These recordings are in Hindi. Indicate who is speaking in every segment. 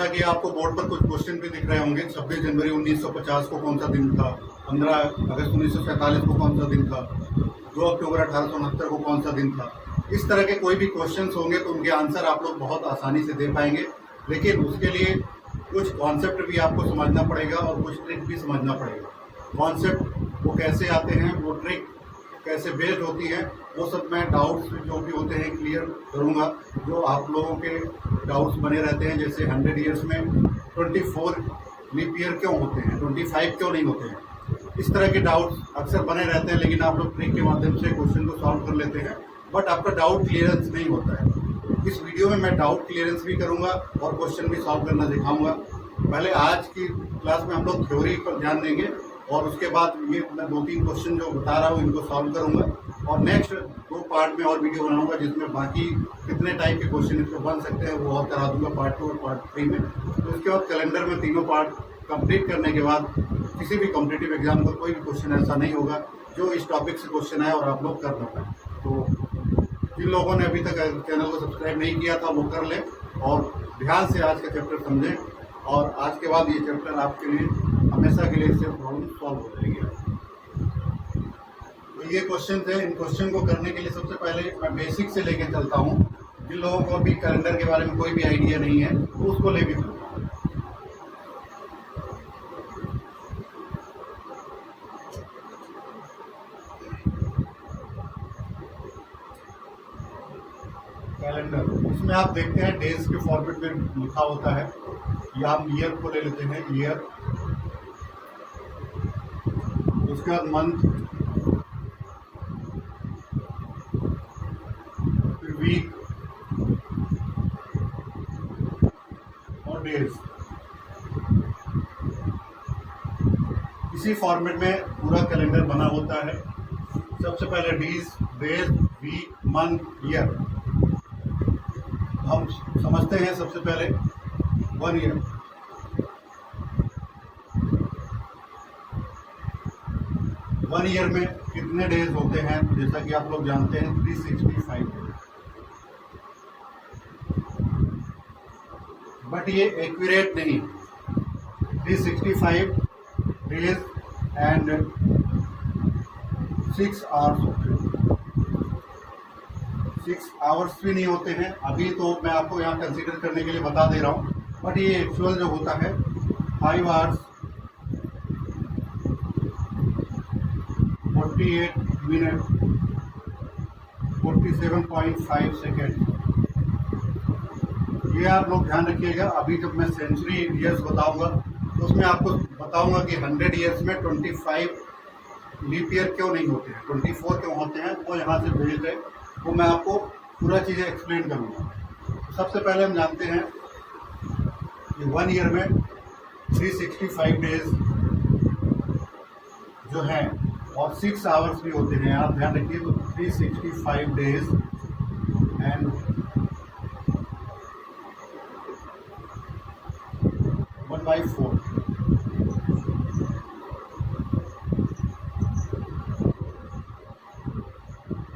Speaker 1: जैसा कि आपको बोर्ड पर कुछ क्वेश्चन भी दिख रहे होंगे। 26 जनवरी 1950 को कौन सा दिन था, 15 अगस्त 1947 को कौन सा दिन था, 2 अक्टूबर 1869 को कौन सा दिन था। इस तरह के कोई भी क्वेश्चंस होंगे तो उनके आंसर आप लोग बहुत आसानी से दे पाएंगे, लेकिन उसके लिए कुछ कॉन्सेप्ट भी आपको समझना पड़ेगा और कुछ ट्रिक भी समझना पड़ेगा। कॉन्सेप्ट वो कैसे आते हैं, वो ट्रिक कैसे बेस्ड होती है, वो सब मैं डाउट्स जो भी होते हैं क्लियर करूँगा। जो आप लोगों के डाउट्स बने रहते हैं, जैसे 100 ईयर्स में 24 लीप ईयर क्यों होते हैं, 25 क्यों नहीं होते हैं, इस तरह के डाउट्स अक्सर बने रहते हैं। लेकिन आप लोग ट्रिक के माध्यम से क्वेश्चन को सॉल्व कर लेते हैं, बट आपका डाउट क्लियरेंस नहीं होता है। इस वीडियो में मैं डाउट क्लियरेंस भी करूँगा और क्वेश्चन भी सॉल्व करना सिखाऊँगा। पहले आज की क्लास में हम लोग थ्योरी पर ध्यान देंगे और उसके बाद ये मैं 2-3 क्वेश्चन जो बता रहा हूँ इनको सॉल्व करूँगा और नेक्स्ट 2 पार्ट में और वीडियो बनाऊँगा जिसमें बाकी कितने टाइप के क्वेश्चन इसको बन सकते हैं वो और करा दूँगा पार्ट 2 और पार्ट 3 में। तो उसके बाद कैलेंडर में तीनों पार्ट कंप्लीट करने के बाद किसी भी कॉम्पिटिटिव एग्जाम का कोई भी क्वेश्चन ऐसा नहीं होगा जो इस टॉपिक से क्वेश्चन आए और आप लोग कर ना पाएँ। तो जिन लोगों ने अभी तक चैनल को सब्सक्राइब नहीं किया था वो कर लें और ध्यान से आज का चैप्टर समझें, और आज के बाद ये चैप्टर आपके लिए हमेशा के लिए इससे प्रॉब्लम सॉल्व हो जाएगी। तो ये क्वेश्चन है, इन क्वेश्चन को करने के लिए सबसे पहले मैं बेसिक से लेके चलता हूँ। जिन लोगों को अभी कैलेंडर के बारे में कोई भी आइडिया नहीं है तो उसको लेके चलता हूँ। कैलेंडर, इसमें आप देखते हैं डेज के फॉर्मेट में लिखा होता है, या हम ईयर को ले लेते हैं, ईयर, उसके बाद मंथ, फिर वीक और डेज। इसी फॉर्मेट में पूरा कैलेंडर बना होता है। सबसे पहले डेज, वीक, मंथ, ईयर। हम समझते हैं सबसे पहले 1 ईयर। वन ईयर में कितने डेज होते हैं, जैसा कि आप लोग जानते हैं 365 डेज। बट ये एक्यूरेट नहीं, 365 डेज एंड 6 आवर्स होते हैं। 6 आवर्स भी नहीं होते हैं, अभी तो मैं आपको यहाँ कंसीडर करने के लिए बता दे रहा हूँ, बट ये एक्चुअल जो होता है 5 आवर्स 48 मिनट 47.5 सेकेंड। ये आप लोग ध्यान रखिएगा। अभी जब मैं सेंचुरी ईयर्स बताऊंगा तो उसमें आपको बताऊंगा कि 100 ईयर्स में 25 लीप ईयर क्यों नहीं होते हैं, 24 क्यों होते हैं, वो यहाँ से भेज है, वो मैं आपको पूरा चीज़ें एक्सप्लेन करूँगा। सबसे पहले हम जानते हैं कि 1 ईयर में 365 डेज जो हैं और 6 आवर्स भी होते हैं। आप ध्यान रखिए, तो 365 डेज एंड 1/4।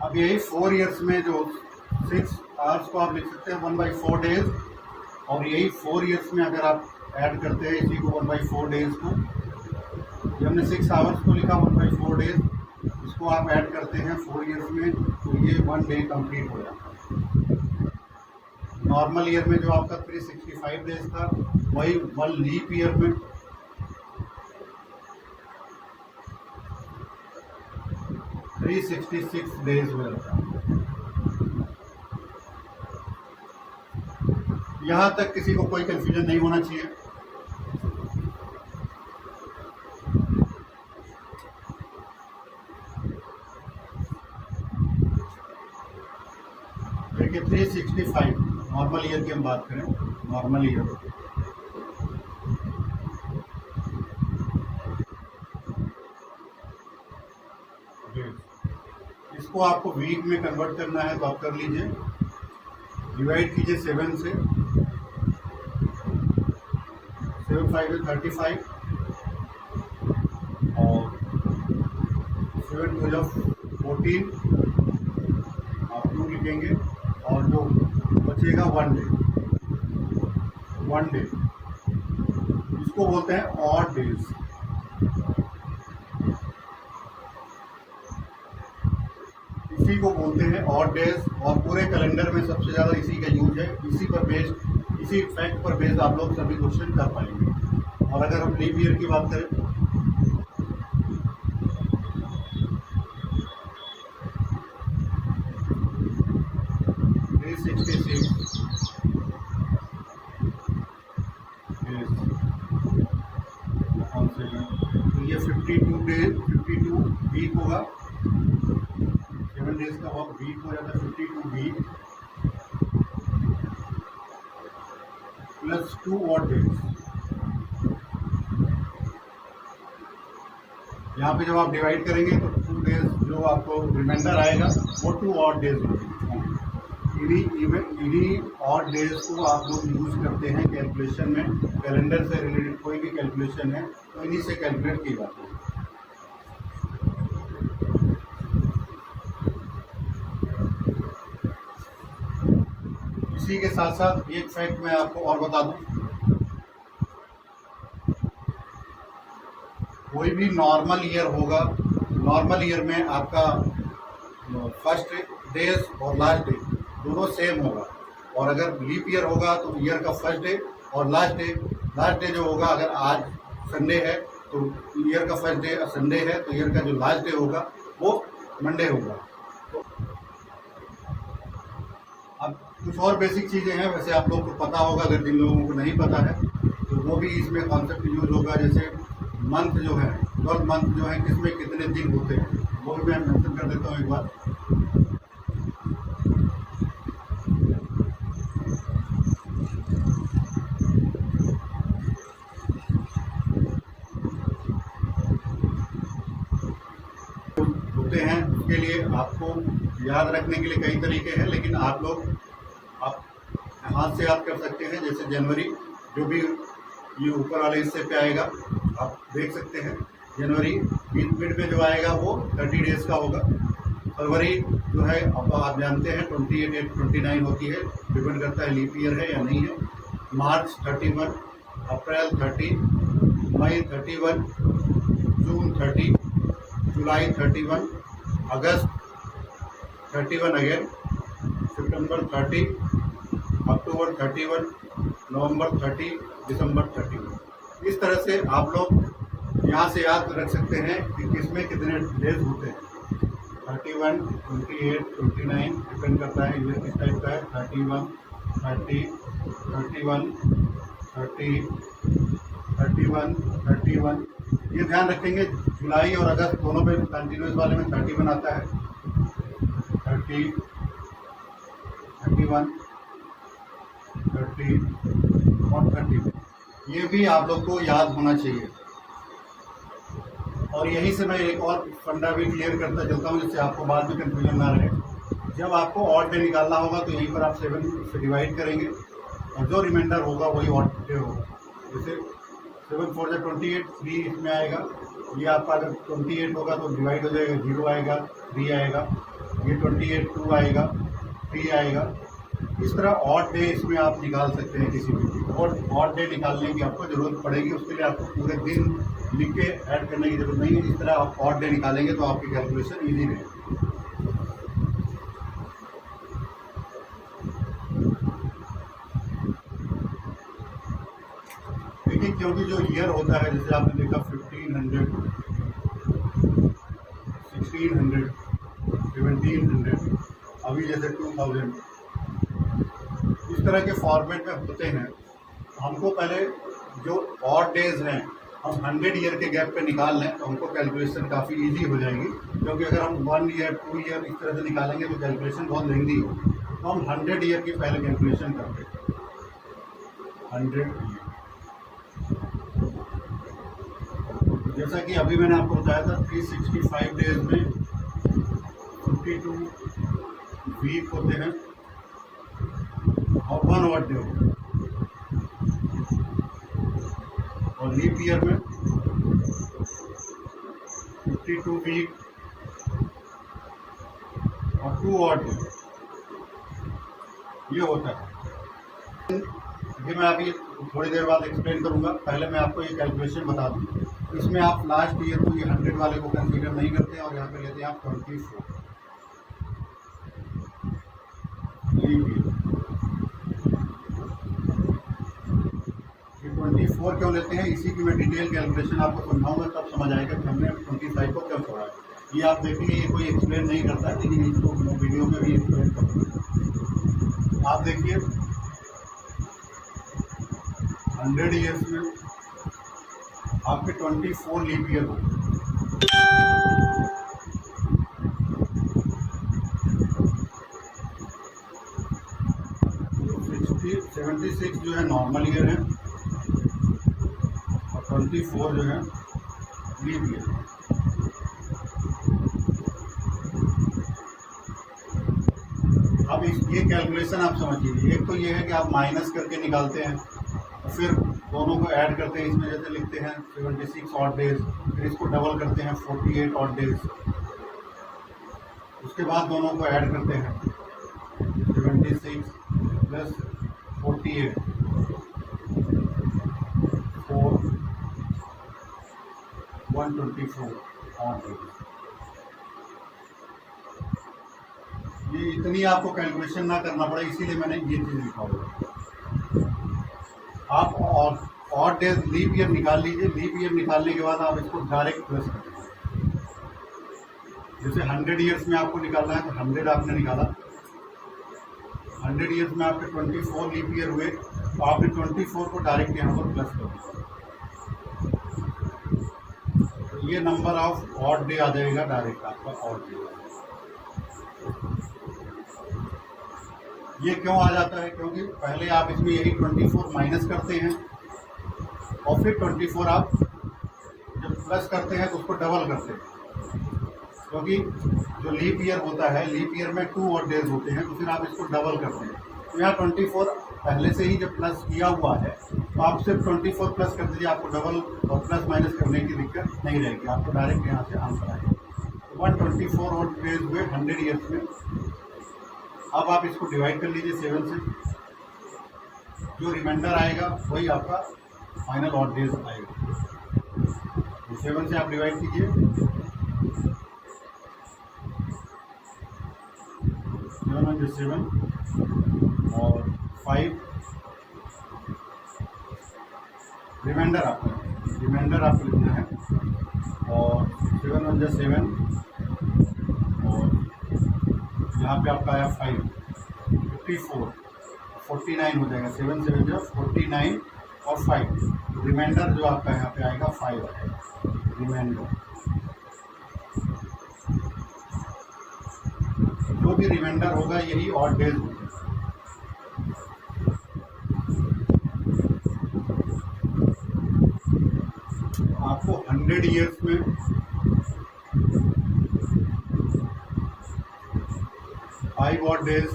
Speaker 1: अब यही 4 ईयर्स में जो 6 आवर्स को आप लिख सकते हैं 1/4 डेज, और यही 4 ईयर्स में अगर आप ऐड करते हैं इसी को 1/4 डेज को, ये हमने 6 आवर्स को लिखा 1/4 डेज, इसको आप ऐड करते हैं 4 ईयर्स में तो ये 1 डे कंप्लीट हो जाता है। नॉर्मल ईयर में जो आपका 365 डेज था वही 1 लीप ईयर में 366 डेज हो जाता है। यहाँ तक किसी को कोई कंफ्यूजन नहीं होना चाहिए। देखिए 365 नॉर्मल ईयर की हम बात करें, नॉर्मल ईयर इसको आपको वीक में कन्वर्ट करना है तो आप कर लीजिए, डिवाइड कीजिए 7 से, 7 5 is 35 और 7 2 14, आप 2 लिखेंगे और जो बचेगा 1 डे, 1 डे इसको बोलते हैं ऑड डेज। इसी को बोलते हैं ऑड डेज, और पूरे कैलेंडर में सबसे ज़्यादा इसी का यूज है। इसी पर बेस्ड, इसी फैक्ट पर बेस्ड आप लोग सभी क्वेश्चन कर पाएंगे। और अगर हम लीप ईयर की बात करें, तो ये 52 डेज, 52 वीक होगा। 7 डेज का वीक हो जाता है 52 वीक प्लस 2 ऑड डेज। यहाँ पे जब आप डिवाइड करेंगे तो 2 डेज जो आपको रिमाइंडर आएगा वो 2 ऑड डेज होंगे। इन्हीं ऑड डेज को आप लोग यूज करते हैं कैलकुलेशन में। कैलेंडर से रिलेटेड कोई भी कैलकुलेशन है तो इन्हीं से कैलकुलेट की जाती है। इसी के साथ साथ एक फैक्ट मैं आपको और बता दूं, कोई भी नॉर्मल ईयर होगा, नॉर्मल ईयर में आपका फर्स्ट डेज और लास्ट डे दोनों सेम होगा। और अगर लीप ईयर होगा तो ईयर का फर्स्ट डे और लास्ट डे जो होगा, अगर आज संडे है तो ईयर का फर्स्ट डे संडे है, तो ईयर का जो लास्ट डे होगा वो मंडे होगा। अब कुछ और बेसिक चीज़ें हैं, वैसे आप लोग को पता होगा, अगर जिन लोगों को नहीं पता है तो वो भी इसमें कॉन्सेप्ट यूज होगा। जैसे मंथ जो है, 12 मंथ जो है, किसमें कितने दिन होते हैं, वो भी मैं मेंशन कर देता हूँ एक बार। होते हैं उसके लिए आपको याद रखने के लिए कई तरीके हैं, लेकिन आप लोग आप हाथ से याद कर सकते हैं। जैसे जनवरी, जो भी ये ऊपर वाले हिस्से पे आएगा आप देख सकते हैं, जनवरी मिड में जो आएगा वो 30 डेज का होगा। फरवरी जो है अब आप जानते हैं 28 या 29 होती है, डिपेंड करता है लीप ईयर है या नहीं है। मार्च 31, अप्रैल 30, मई 31, जून 30, जुलाई 31, अगस्त 31 अगेन, सितंबर 30, अक्टूबर 31, नवंबर 30, दिसंबर 31। इस तरह से आप लोग यहाँ से याद रख सकते हैं कि किसमें कितने डेज होते हैं। 31, 28, 29 डिपेंड करता है ईयर किस टाइप का है। 31, 30, 31, 30, 31, 31। ये ध्यान रखेंगे, जुलाई और अगस्त दोनों पे कंटिन्यूस वाले में 31 आता है। 30, 31, 30 और 30, ये भी आप लोग को याद होना चाहिए। और यहीं से मैं एक और फंडा भी क्लियर करता चलता हूँ, जिससे आपको बाद में कंफ्यूजन ना रहे। जब आपको ऑड डे निकालना होगा तो यहीं पर आप 7 से डिवाइड करेंगे और जो रिमाइंडर होगा वही ऑड डे होगा। जैसे 7 4 जा 28, 3 इसमें आएगा। ये आपका अगर 28 होगा तो डिवाइड हो जाएगा, 0 आएगा, 3 आएगा। ये 28, 2 आएगा, 3 आएगा। इस तरह ऑड डे इसमें आप निकाल सकते हैं किसी भी। और ऑड डे निकालने की आपको ज़रूरत पड़ेगी, उसके लिए आपको पूरे दिन लिख के ऐड करने की जरूरत नहीं है। इस तरह आप ऑड डे निकालेंगे तो आपकी कैलकुलेशन ईजी रहेगी। लेकिन क्योंकि जो ईयर होता है, जैसे आपने देखा 1500, 1600, 1700, अभी जैसे 2000, इस तरह के फॉर्मेट में होते हैं। हमको पहले जो ऑड डेज हैं हम 100 ईयर के गैप पे निकाल लें तो हमको कैलकुलेशन काफ़ी इजी हो जाएगी। क्योंकि अगर हम 1 ईयर 2 ईयर इस तरह से निकालेंगे तो कैलकुलेशन बहुत लेंदी होगी। तो हम 100 ईयर की पहले कैलकुलेशन करते हैं। 100 ईयर, जैसा कि अभी मैंने आपको बताया था, 365 डेज में 52 वीक होते हैं और 1 ऑड डे होता है। और लीप ईयर में 52 वीक और 2 ऑड डे ये होता है। ये मैं अभी थोड़ी देर बाद एक्सप्लेन करूँगा। पहले मैं आपको ये कैलकुलेशन बता दूँ। इसमें आप लास्ट ईयर को ये 100 वाले को कंसीडर नहीं करते और यहाँ पे लेते हैं आप 24 लीप ईयर। ये 24 क्यों लेते हैं, इसी की मैं डिटेल कैलकुलेशन आपको समझाऊंगा, तब समझ आएगा कि हमने 25 को क्यों छोड़ा है। ये आप देखेंगे ये कोई एक्सप्लेन नहीं करता है, लेकिन इसको मैं वीडियो में भी एक्सप्लेन करूँगा। आप देखिए 100 ईयर्स में आपके 24 लीप ईयर हो। तो 76 जो है नॉर्मल ईयर है और 24 जो है लीप ईयर। अब ये कैलकुलेशन आप समझिए। एक तो ये है कि आप माइनस करके निकालते हैं, फिर दोनों को ऐड करते हैं। इसमें जैसे लिखते हैं 76 ऑड डेज, फिर इसको डबल करते हैं 48 ऑड डेज, उसके बाद दोनों को ऐड करते हैं 76 प्लस 48 4 124 ऑड डेज। ये इतनी आपको कैलकुलेशन ना करना पड़े, इसीलिए मैंने ये चीज़ लिखा हुआ। आप ऑड डेज लीप ईयर निकाल लीजिए। लीप ईयर निकालने के बाद आप इसको डायरेक्ट प्लस कर दीजिए। जैसे 100 ईयर्स में आपको निकालना है तो 100 आपने निकाला, 100 ईयर्स में आपके 24 लीप ईयर हुए, तो आपने 24 को डायरेक्ट यहाँ पर प्लस कर दिया, तो ये नंबर ऑफ ऑड डे आ जाएगा डायरेक्ट आपका ऑड डे। ये क्यों आ जाता है, क्योंकि पहले आप इसमें यही 24 माइनस करते हैं और फिर 24 आप जब प्लस करते हैं तो उसको डबल करते हैं, क्योंकि जो लीप ईयर होता है, लीप ईयर में 2 और डेज होते हैं, तो फिर आप इसको डबल करते हैं। तो यहाँ 24 पहले से ही जब प्लस किया हुआ है तो आप सिर्फ 24 प्लस कर दीजिए, आपको डबल और प्लस माइनस करने की दिक्कत नहीं रहेगी, आपको डायरेक्ट यहाँ से आंसर आएगा। 124 और डेज हुए 100 ईयर्स में। अब आप इसको डिवाइड कर लीजिए 7 से, जो रिमाइंडर आएगा वही आपका फाइनल ऑड डेज आएगा। तो 7 से आप डिवाइड कीजिए, 7 और 5 रिमाइंडर आपको लिखना है, और 7 और यहाँ पे आपका आया 5 54 49 हो जाएगा। 7 7 जो 49 और 5 रिमाइंडर जो आपका यहाँ पे आएगा 5 आएगा रिमाइंडर। जो भी रिमाइंडर होगा यही ऑड डेज होगा। आपको 100 ईयर्स में 5 ऑड डेज,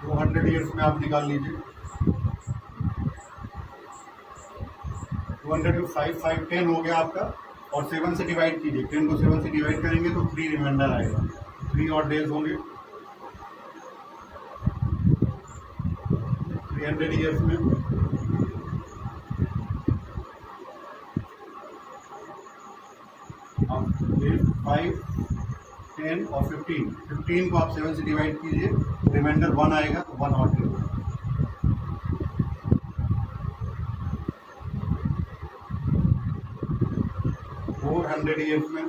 Speaker 1: 200 ईयर्स में आप निकाल लीजिए। 200 to 5 5 10 हो गया आपका, और 7 से डिवाइड कीजिए। 10 को 7 से डिवाइड करेंगे तो 3 रिमाइंडर आएगा, 3 ऑड डेज होंगे 300 ईयर्स में। अब 5 10 और 15 को आप 7 से डिवाइड कीजिए, रिमाइंडर 1 आएगा तो 1 ऑड डेज। 400 ईयर्स में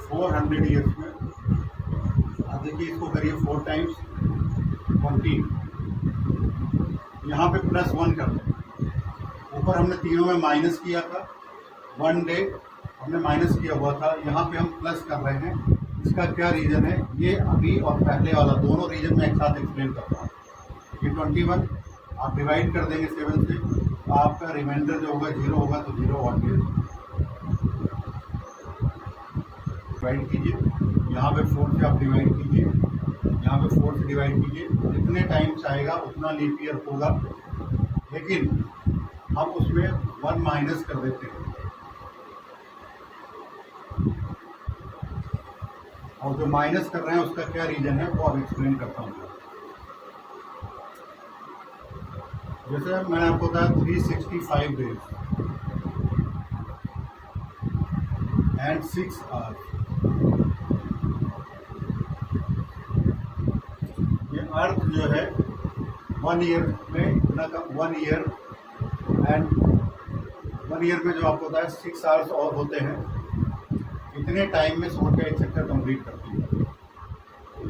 Speaker 1: 400 ईयर्स में अब देखिए, इसको करिए 4 टाइम्स 20, यहाँ पे प्लस 1 कर दें। ऊपर हमने तीनों में माइनस किया था, 1 डे हमने माइनस किया हुआ था, यहाँ पे हम प्लस कर रहे हैं। इसका क्या रीज़न है, ये अभी और पहले वाला दोनों रीज़न में एक साथ एक्सप्लेन करता हूँ। ये 21 आप डिवाइड कर देंगे 7 से, तो आपका रिमाइंडर जो होगा 0 होगा, तो 0 ऑड डेज। डिवाइड कीजिए, यहाँ पे 4 से आप डिवाइड कीजिए, यहाँ पे 4 से डिवाइड कीजिए, जितने टाइम्स आएगा उतना लीप ईयर होगा। लेकिन हम उसमें 1 माइनस कर देते हैं, और जो माइनस कर रहे हैं उसका क्या रीजन है वो अब एक्सप्लेन करता हूँ। जैसे मैंने आपको बताया 365 डेज एंड 6 आवर्स। ये अर्थ जो है 1 ईयर में इतना का 1 ईयर एंड 1 ईयर में जो आपको बताया 6 आवर्स और होते हैं, इतने टाइम में सौर का एक चक्कर कंप्लीट करती है।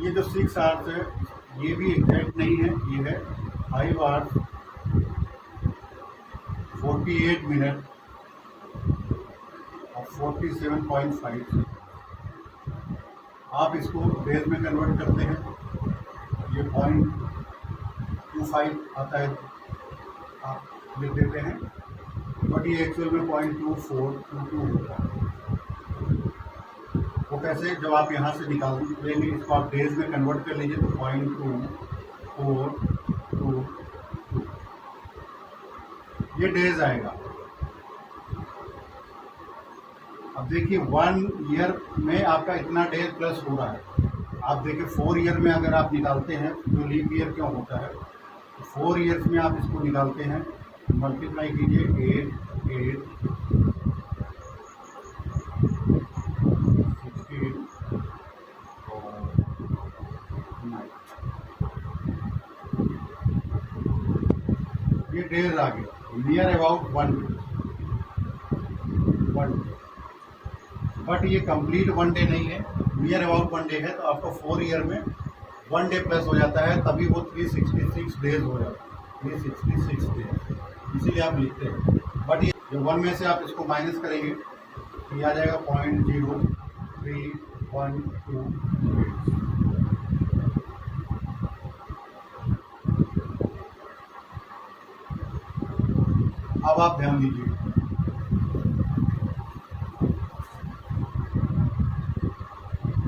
Speaker 1: ये जो 6 आवर्स है ये भी एग्जैक्ट नहीं है, ये है 5 आवर्स 48 मिनट और 47.5। आप इसको डेज में कन्वर्ट करते हैं, ये 0.25 आता है, आप लिख देते हैं, बट ये एक्चुअल में 0.2422 होता है। वो कैसे, जब आप यहाँ से निकाल लेंगे इसको आप डेज में कन्वर्ट कर लीजिए तो 0.2422 ये डेज आएगा। अब देखिए 1 ईयर में आपका इतना डेज प्लस हो रहा है। आप देखिए 4 ईयर में अगर आप निकालते हैं तो लीप ईयर क्यों होता है, 4 ईयर्स में आप इसको निकालते हैं, मल्टीप्लाई कीजिए 8 8 16 और 9, ये डेज आ गया नियर अबाउट 1 डे। बट ये कंप्लीट 1 डे नहीं है, नियर अबाउट 1 डे है, तो आपको 4 ईयर में 1 डे प्लस हो जाता है, तभी वो 366 डेज हो जाता है, 366 डेज, इसीलिए आप लिखते हैं। बट ये जो 1 में से आप इसको माइनस करेंगे तो ये आ जाएगा 0.0312 डेज। अब आप ध्यान दीजिए,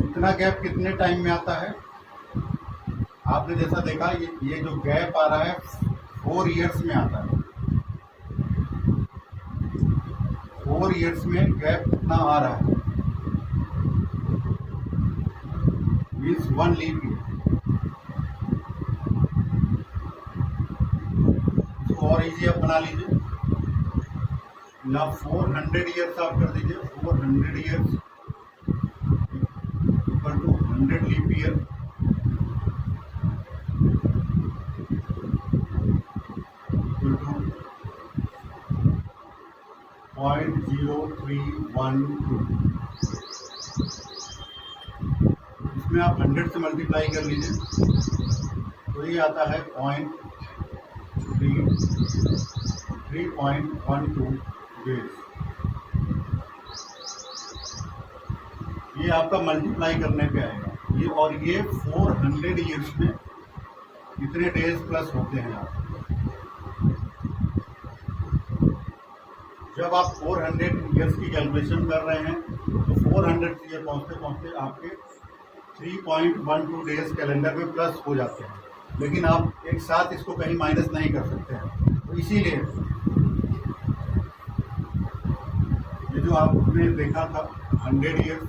Speaker 1: इतना गैप कितने टाइम में आता है। आपने जैसा देखा ये जो गैप आ रहा है 4 ईयर्स में आता है। 4 ईयर्स में गैप कितना आ रहा है, मीन्स 1 लीप ईयर। इसको और इजी आप बना लीजिए, या 400 ईयर्स आप कर दीजिए, 400 years equal to 100 leap year. Equal to 0.0312। इसमें आप 100 से मल्टीप्लाई कर लीजिए तो ये आता है 3.12 डेज। ये आपका मल्टीप्लाई करने पे आएगा ये, और ये 400 ईयर्स में इतने डेज प्लस होते हैं। आप जब आप 400 ईयर्स की कैलकुलेशन कर रहे हैं तो 400 ईयर पहुँचते पहुँचते आपके 3.12 डेज कैलेंडर में प्लस हो जाते हैं, लेकिन आप एक साथ इसको कहीं माइनस नहीं कर सकते हैं। तो इसीलिए ये जो आपने देखा था 100 ईयर्स,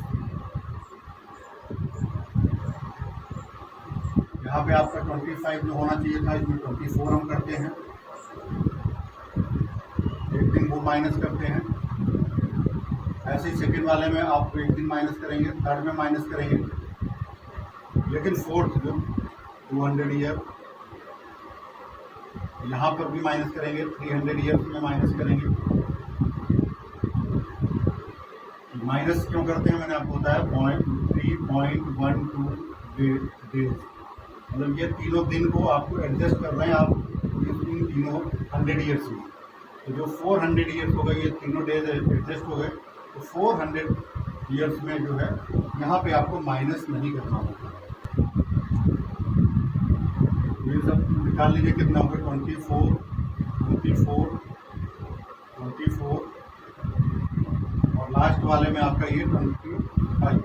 Speaker 1: यहाँ पे आपका 25 जो होना चाहिए था, इसमें 24 हम करते हैं, एक दिन वो माइनस करते हैं। ऐसे ही सेकेंड वाले में आप एक दिन माइनस करेंगे, थर्ड में माइनस करेंगे, लेकिन फोर्थ जो 200 ईयर यहाँ पर भी माइनस करेंगे, 300 ईयर्स में माइनस करेंगे। माइनस क्यों करते हैं मैंने आपको बताया, 3.12 डेज, मतलब ये तीनों दिन को आपको एडजस्ट कर रहे हैं आप इन तीनों 100 ईयर्स में। तो जो 400 ईयर्स हो गए, ये तीनों डेज एडजस्ट हो गए, तो 400 ईयर्स में जो है यहाँ पे आपको माइनस नहीं करना होगा। ये सब निकाल लीजिए कितना होगा, 24 और लास्ट वाले में आपका ये 25।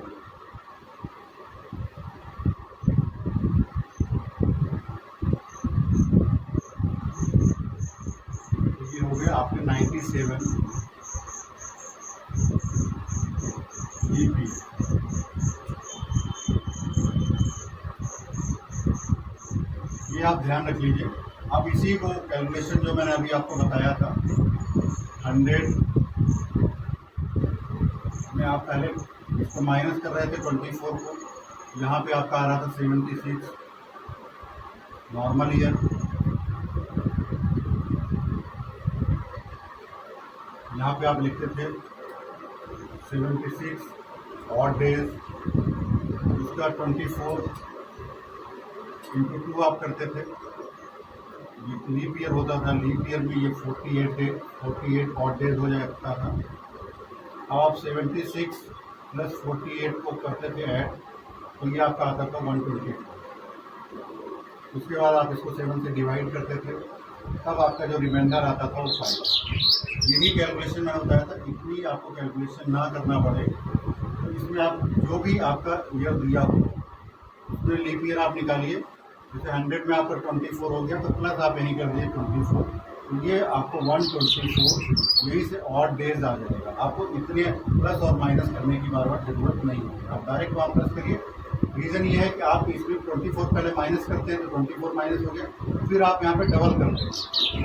Speaker 1: ये हो गया आपके 97 EP। ये आप ध्यान रख लीजिए। अब इसी को कैलकुलेशन जो मैंने अभी आपको बताया था 100 में, आप पहले इसको माइनस कर रहे थे 24 को, यहाँ पे आपका आ रहा था 76 नॉर्मल ईयर, यहाँ पे आप लिखते थे 76 ऑड डेज, उसका 24 इंटू 2 आप करते थे, लीप ईयर होता था, लीप ईयर में ये 48 ऑड डेज हो जाता था। अब आप 76 प्लस 48 को करते थे ऐड, तो ये आपका आता था 120। उसके बाद आप इसको 7 से डिवाइड करते थे, तब आपका जो रिमाइंडर आता था वो 5। यही कैलकुलेशन मैंने बताया था, इतनी आपको कैलकुलेशन ना करना पड़े। तो इसमें आप जो भी आपका ईयर दिया हो उसमें लीप ईयर आप निकालिए। जैसे 100 में आपका 24 हो गया, तो प्लस आप यहीं कर दिए 24, तो ये आपको 124 यही से ऑड डेज आ जाएगा। आपको इतने प्लस और माइनस करने की बार बार जरूरत नहीं है, आप डायरेक्ट वहाँ प्लस करिए। रीज़न ये है कि आप इसमें 24 पहले माइनस करते हैं, तो 24 माइनस हो गया, फिर आप यहाँ पे डबल करते हैं,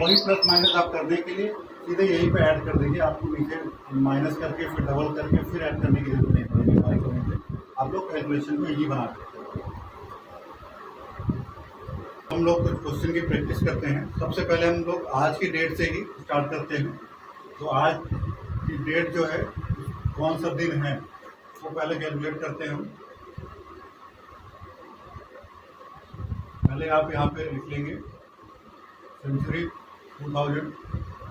Speaker 1: वही प्लस माइनस आप करने के लिए सीधे यहीं पे ऐड कर दीजिए। आपको नीचे माइनस करके फिर डबल करके फिर ऐड करने की जरूरत नहीं पड़ेगी। आप लोग कैलकुलेशन को यही बनाते हैं। हम लोग कुछ क्वेश्चन की प्रैक्टिस करते हैं। सबसे पहले हम लोग आज की डेट से ही स्टार्ट करते हैं। तो आज की डेट जो है, कौन सा दिन है, वो पहले कैलकुलेट करते हैं हम। पहले आप यहाँ पे लिख लेंगे सेंचुरी 2000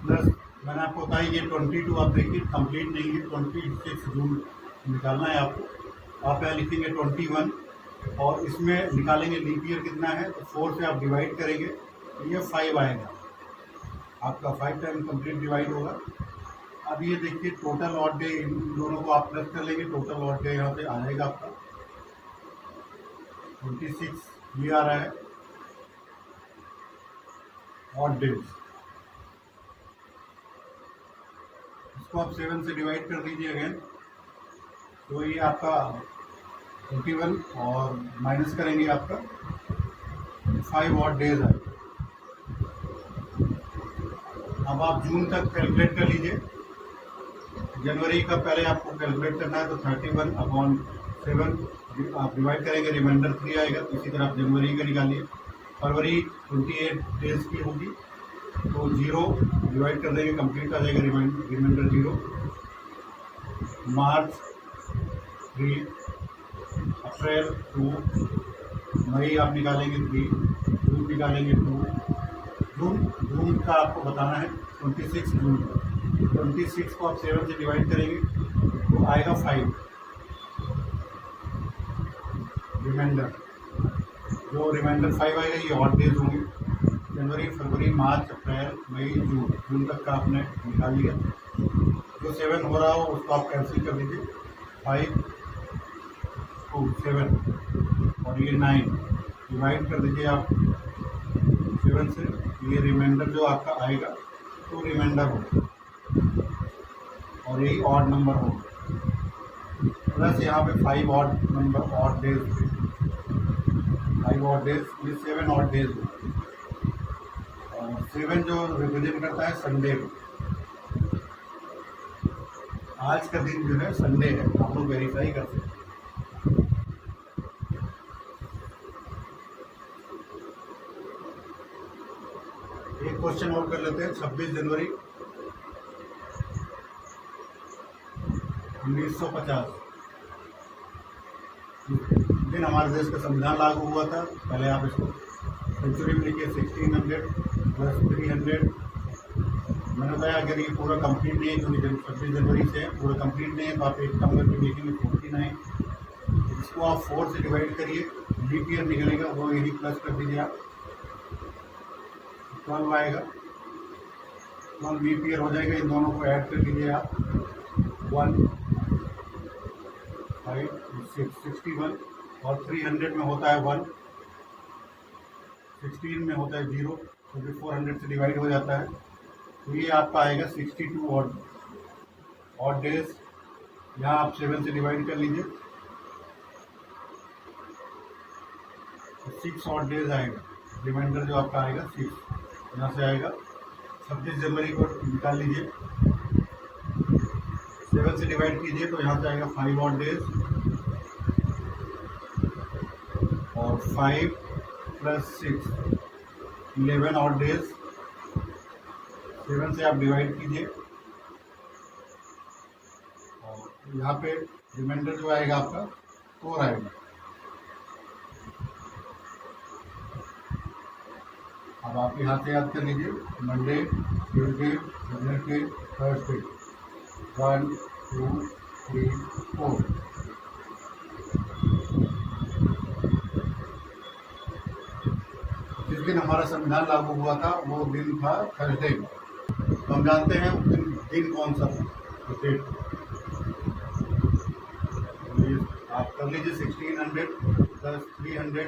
Speaker 1: प्लस, मैंने आपको बताया ये 22, आप देखिए कंप्लीट नहीं है, 26 जून निकालना है आपको। आप यहाँ लिखेंगे 21 और इसमें निकालेंगे लीप ईयर कितना है, तो 4 से आप डिवाइड करेंगे तो ये 5 आएगा, आपका 5 टाइम कंप्लीट डिवाइड होगा। अब ये देखिए टोटल ऑड डे, इन दोनों को आप प्लस कर लेंगे, टोटल ऑड डे यहाँ पे आ जाएगा आपका 26, ये आ रहा है ऑड डेज। इसको आप 7 से डिवाइड कर दीजिए अगेन, तो ये आपका 21 और माइनस करेंगे आपका 5 ऑड डेज है। अब आप जून तक कैलकुलेट कर लीजिए। जनवरी का पहले आपको कैलकुलेट करना है, तो 31/7 आप डिवाइड करेंगे, रिमाइंडर 3 आएगा। इसी तरह आप जनवरी का निकालिए। फरवरी 28 डेज की होगी, तो 0 डिवाइड कर देंगे, कंप्लीट आ जाएगा, रिमाइंडर 0। मार्च 3, अप्रैल 2, मई आप निकालेंगे 3, जून निकालेंगे 2, जून का आपको बताना है 26 जून। 26 को आप 7 से डिवाइड करेंगे तो आएगा 5 रिमाइंडर, जो रिमाइंडर 5 आएगा ये ऑड डेज होंगे। जनवरी, फरवरी, मार्च, अप्रैल, मई, जून तक का आपने निकाल लिया। जो 7 हो रहा हो उसको आप कैंसिल कर दीजिए, 5 को 7 और ये 9 डिवाइड कर दीजिए आप 7 से। ये रिमाइंडर जो आपका आएगा तो रिमाइंडर होगा और यही ऑड नंबर होगा। प्लस यहाँ पे 5 odd number, odd days, 5 odd days, ये 7 ऑड डेज होगा। और 7 जो रिप्रेजेंट करता है संडे को। आज का दिन जो है संडे है, आप लोग वेरीफाई कर सकते हैं। एक क्वेश्चन और कर लेते हैं। 26 जनवरी 1950 दिन हमारे देश का संविधान लागू हुआ था। पहले आप इसको सेंचुरी में लिखिए 1600 प्लस 300। मैंने बताया अगर ये पूरा कंप्लीट नहीं है, क्योंकि 26 जनवरी से पूरा कंप्लीट नहीं है, तो आप एक कम करके लिखेंगे 49। इसको आप 4 से डिवाइड करिए, लीप ईयर निकलेगा, वो यही प्लस कर दीजिए आप, 12 आएगा, 12 लीप ईयर हो जाएगा। इन दोनों को ऐड कर लीजिए आप, 1 5 6 61 और 300 में होता है 1, 16 में होता है 0, क्योंकि 400 से डिवाइड हो जाता है। तो ये आपका आएगा 62 ऑड डेज। यहाँ आप 7 से डिवाइड कर लीजिए, 6 ऑड डेज आएगा। रिमाइंडर जो आपका आएगा 6 यहाँ से आएगा। 26 जनवरी को निकाल लीजिए, 7 से डिवाइड कीजिए तो यहाँ से आएगा 5 ऑड डेज, और 5 + 6 11 ऑड डेज। 7 से आप डिवाइड कीजिए और यहाँ पे रिमाइंडर जो आएगा आपका 4 आएगा। अब आप यहाँ से याद कर लीजिए, मंडे, ट्यूसडे, वेडनेसडे, थर्सडे, 1 2 3 4। जिस दिन हमारा संविधान लागू हुआ था वो दिन था थर्सडे। तो हम जानते हैं दिन कौन सा था, डेट। आप कर लीजिए 1600 + 300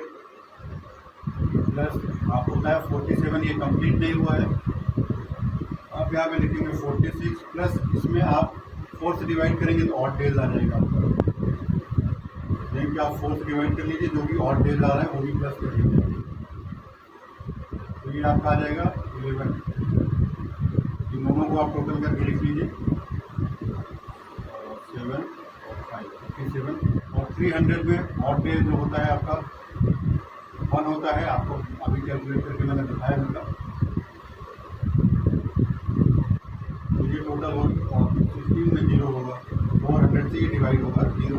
Speaker 1: प्लस आप होता है 47, ये कंप्लीट नहीं हुआ है। आप यहाँ पे लिखेंगे 46 प्लस इसमें आप 4 से डिवाइड करेंगे तो ऑड डेज आ जाएगा आपका। लेकिन आप 4 से डिवाइड कर लीजिए, जो भी ऑड डेज आ रहा है वो भी प्लस कर लीजिए, तो ये आपका आ जाएगा 11। इन दोनों को आप टोटल करके लिख लीजिए, 7 और 5 57। और 300 में ऑड डेज जो होता है आपका 1 होता है। आपको अभी कैलकुलेट करके मैंने दिखाया होगा। तो ये टोटल हो 16 में 0 होगा, 400 से ये डिवाइड होगा 0।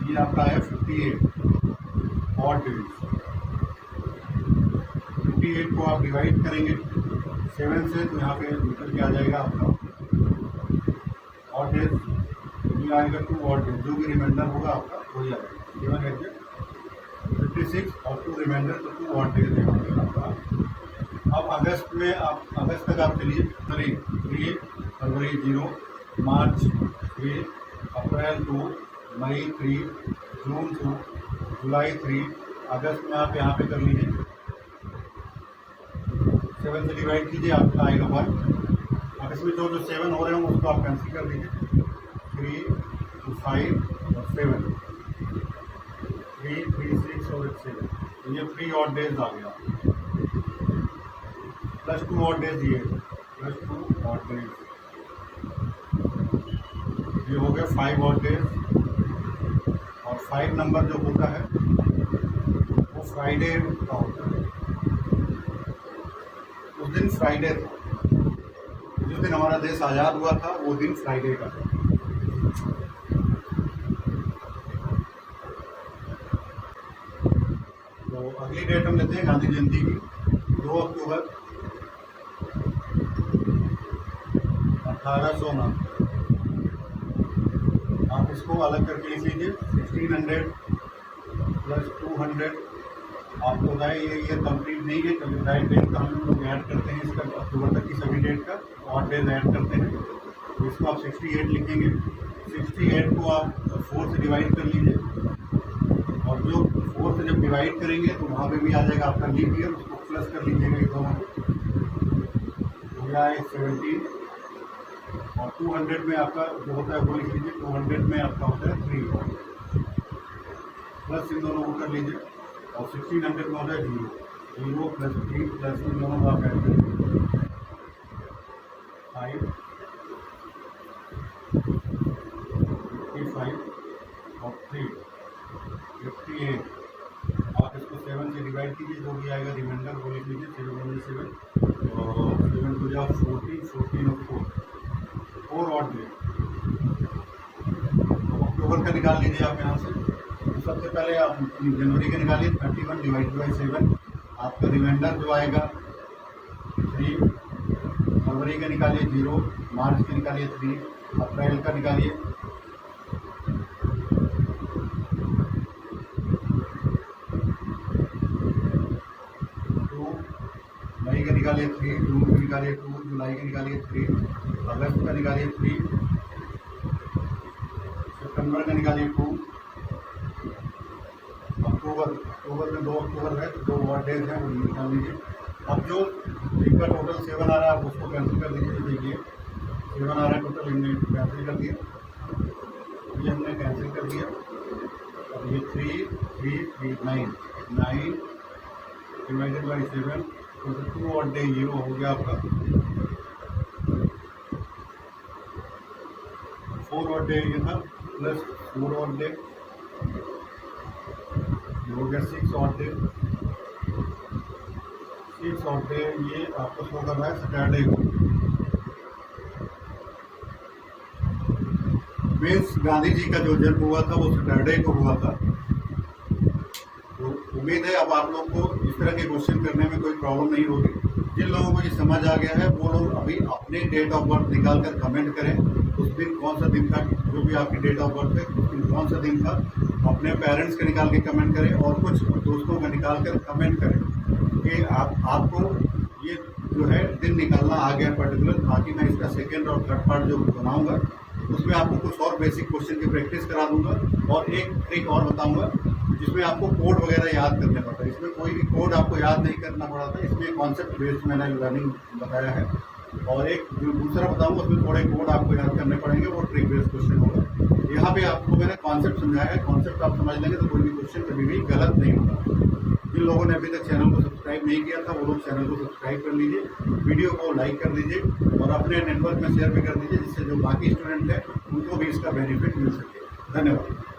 Speaker 1: ये आपका है 58 ऑड डेज। 58 को आप डिवाइड करेंगे 7 से तो यहाँ पे निकल के आ जाएगा आपका ऑड डेज। ये आएगा 2 ऑड डेज, जो भी रिमाइंडर होगा आपका वही आएगा। 7 56 और 2 रिमाइंडर, तो 2 ऑड डेज है आपका। अब अगस्त में आप अगस्त तक आप चलिए, 3 फरवरी 0, मार्च 3, अप्रैल 2, मई 3, जून 2, जुलाई 3। अगस्त में आप यहाँ पे कर लीजिए, 7 से डिवाइड कीजिए, आपका आएगा 1। अब इसमें जो 7 हो रहे हैं उसको आप कैंसिल कर दीजिए, 3 5 और 7, 3 3 6 और 7। तो ये 3 ऑड डेज आ गया, प्लस 2 ऑड डेज, ये प्लस 2 ऑड डेज, ये हो गया 5 ऑड डेज। और 5 नंबर जो होता है वो फ्राइडे का होता है। उस दिन फ्राइडे था, जिस दिन हमारा देश आज़ाद हुआ था वो दिन फ्राइडे का था। तो अगली डेट हम लेते हैं गांधी जयंती की, 2 अक्टूबर 1809। आप इसको अलग करके लिख लीजिए, 1600 प्लस 200। आपको पता है ये ईयर कंप्लीट नहीं है, कभी राइट डेट का हम लोग ऐड करते हैं, इसका अक्टूबर तक की सभी डेट का ऑड डेज ऐड करते हैं। तो इसको आप 68 लिखेंगे। 68 को आप 4 से डिवाइड कर लीजिए, और जो 4 से जब डिवाइड करेंगे तो वहाँ पे भी आ जाएगा आपका लीप ईयर, उसको प्लस कर लीजिएगा ये दोनों को, या 17। और 200 में आपका जो होता है वो लिख लीजिए, 200 में आपका होता है 3, प्लस इन दोनों को कर लीजिए। और 1600 में होता है 0 प्लस 3 प्लस इन दोनों को आप ऐड कर लीजिए, 5 55 और 3 58। आप इसको 7 से डिवाइड कीजिए, जो भी आएगा रिमाइंडर वो लिख लीजिए, 7 और 7 को जाओ 14 और 4 ऑड डेज। अक्टूबर का निकाल लीजिए आप यहाँ से। तो सबसे पहले आप जनवरी का निकालिए, 31 डिवाइड बाई 7। आपका रिमाइंडर जो आएगा 3। फरवरी का निकालिए 0, मार्च का निकालिए 3, अप्रैल का निकालिए 2, मई का निकालिए 3, जून का निकालिए 2, जुलाई का निकालिए 3, अगस्त का निकालिए 3, सितंबर का निकालिए 2, अक्टूबर में 2 अक्टूबर है, 2 ऑड डेज हैं वो निकाल लीजिए। अब जो इनका टोटल 7 आ रहा है आप उसको कैंसिल कर दीजिए। देखिए 7 आ रहा है टोटल, इनने कैंसिल कर दिया, ये हमने कैंसिल कर दिया। अब ये 3 3 3 9 डिवाइडेड बाई 7 तो 2 ऑड डे ये हो गया आपका 4 ऑड डे ये था प्लस 4 ऑड डे ये हो गया 6 ऑड डे 6 ऑड डे ये आपको शो कर रहा है सैटरडे को। मीन्स गांधी जी का जो जन्म हुआ था वो सैटरडे को हुआ था। तो उम्मीद है अब आप लोग को इस तरह के क्वेश्चन करने में कोई प्रॉब्लम नहीं होगी। जिन लोगों को ये समझ आ गया है वो लोग अभी अपने डेट ऑफ बर्थ निकाल कर कमेंट करें, उस दिन कौन सा दिन था, जो भी आपकी डेट ऑफ बर्थ है उस दिन कौन सा दिन था, अपने पेरेंट्स के निकाल के कमेंट करें और कुछ दोस्तों का निकाल कर कमेंट करें कि आपको ये जो है दिन निकालना आ गया पर्टिकुलर, ताकि मैं इसका सेकेंड और थर्ड पार्ट जो बनाऊंगा उसमें आपको कुछ और बेसिक क्वेश्चन की प्रैक्टिस करा दूंगा और एक ट्रिक और बताऊंगा जिसमें आपको कोड वगैरह याद करने पड़ता है। इसमें कोई भी कोड आपको याद नहीं करना पड़ा था, इसमें कॉन्सेप्ट बेस्ड मैंने लर्निंग बताया है। और एक जो दूसरा बताऊंगा उसमें थोड़े कोड आपको याद करने पड़ेंगे, वो ट्रिक बेस्ड क्वेश्चन होगा। यहाँ पे आपको मैंने कॉन्सेप्ट समझाया है, कॉन्सेप्ट आप समझ लेंगे तो कोई भी क्वेश्चन कभी भी गलत नहीं होगा। जिन लोगों ने अभी तक चैनल को सब्सक्राइब नहीं किया था वो लोग चैनल को सब्सक्राइब कर लीजिए, वीडियो को लाइक कर दीजिए और अपने नेटवर्क में शेयर भी कर दीजिए, जिससे जो बाकी स्टूडेंट हैं उनको भी इसका बेनिफिट मिल सके। धन्यवाद।